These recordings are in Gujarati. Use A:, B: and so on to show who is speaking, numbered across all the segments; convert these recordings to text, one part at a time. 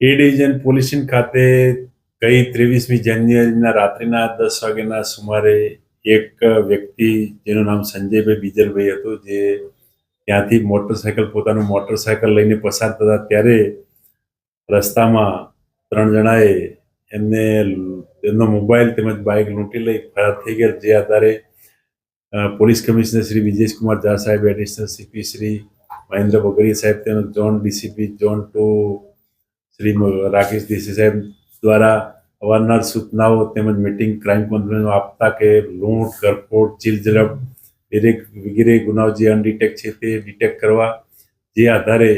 A: એ ડિવિઝન પોલીસિંગ ખાતે ગઈ 23મી જાન્યુઆરીના રાત્રિના 10 વાગ્યાના સુમારે એક વ્યક્તિ જેનું નામ સંજયભાઈ બીજલભાઈ હતું, જે ત્યાંથી પોતાનું મોટરસાયકલ લઈને પસાર થતા ત્યારે રસ્તામાં 3 જણાએ એમનો મોબાઈલ તેમજ બાઇક લૂંટી લઈ ફરાર થઈ ગયા. જે આધારે પોલીસ કમિશનર શ્રી વિજેશકુમાર ઝા સાહેબ, એડિશનલ સીપી શ્રી મહેન્દ્ર બગડિયા સાહેબ તેમજ zone DCP zone 2 Shri Rakesh Desai સાહેબ દ્વારા અવારનવાર સૂચનાઓ તેમજ મીટિંગ ક્રાઇમ કોન્ફરન્સ આપતા કે લૂંટ, કરફોડ, ચીલઝડપ વગેરે ગુનાઓ જે અનડિટેક્ટ છે તે ડિટેક્ટ કરવા. જે આધારે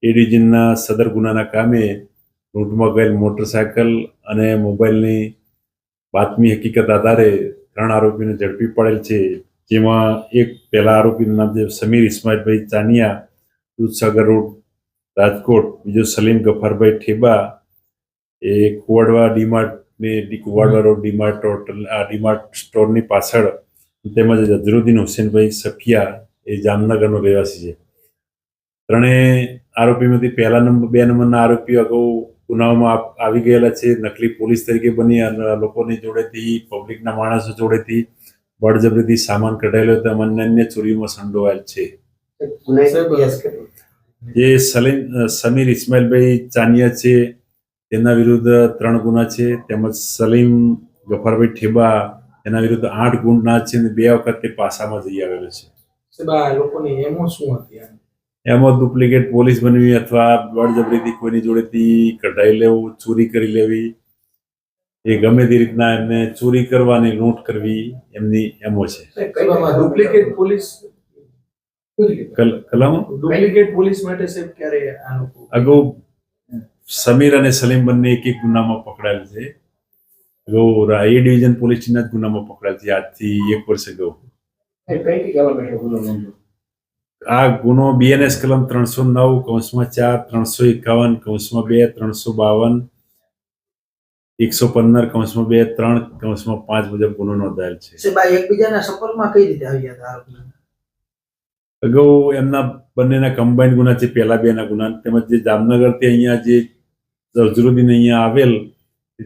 A: એ ડિવિઝનના સદર ગુનાના કામે લૂંટમાં ગયેલ મોટરસાયકલ અને મોબાઈલની બાતમી હકીકત આધારે 3 આરોપીને ઝડપી પડેલ છે. જેમાં એક પહેલા આરોપીનું નામ છે સમીર ઇસ્માઇલભાઈ ચાનિયા, દૂધસાગર રોડ, રાજકોટ. બીજો સલીમ ગફારભાઈ ઠેબા, એ કુવાડવા કુવાડવા રોડ ડીમાર્ટ સ્ટોરની પાછળ. તેમજ અઝરુદ્દીન હુસેનભાઈ સફિયા, એ જામનગરનો રહેવાસી છે. ત્રણેય આરોપીમાંથી 2 નંબરના આરોપીઓ અગાઉ ગુનાઓમાં આવી ગયેલા છે. નકલી પોલીસ તરીકે બની લોકોની જોડેથી, પબ્લિકના માણસો જોડેથી બળજબરીથી સામાન કઢાયેલો હતો અને અન્ય ચોરીઓમાં સંડોવાયેલ છે. જે સમીર ઇસ્માઇલભાઈ ચાનિયા છે તેના વિરુદ્ધ 3 ગુના છે, તેમજ સલીમ ગફારભાઈ ઠેબા એના વિરુદ્ધ 8 ગુના છે અને 2 વખત તે પાસામાં જઈ આવેલો છે. એમાં ડુપ્લિકેટ પોલીસ બનવી અથવા બળજબરીથી કોઈની જોડેથી કઢાઈ લેવું, ચોરી કરી લેવી, એ ગમે તે રીતના એમને ચોરી કરવાની, લૂંટ કરવી એમની એમો છે. અગાઉ સમીર અને સલીમ બંને એક ગુનામાં પકડાયેલ છે. અગાઉ એ ડિવિઝન પોલીસના જ ગુનામાં પકડાયેલ છે આજથી 1 વર્ષ અગાઉ. આ ગુનો BNS કલમ 309(4), 351(2), 352, 115(2)(3)(5) મુજબ ગુનો નોંધાયેલ છે.
B: એકબીજાના સંપર્કમાં કઈ રીતે આવ્યા હતા આરોપીઓ?
A: અગાઉ એમના બંનેના કમ્બાઇન્ડ ગુના છે, પહેલા 2ના ગુના. તેમજ જે જામનગરથી અહીંયા જે અઝરુદ્દીન અહીંયા આવેલ,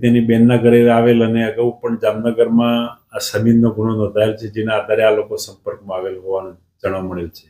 A: તેની બેનના ઘરે આવેલ અને અગાઉ પણ જામનગરમાં આ સમીરનો ગુનો નોંધાયેલ છે, જેના આધારે આ લોકો સંપર્કમાં આવેલ હોવાનું જાણવા મળેલ છે.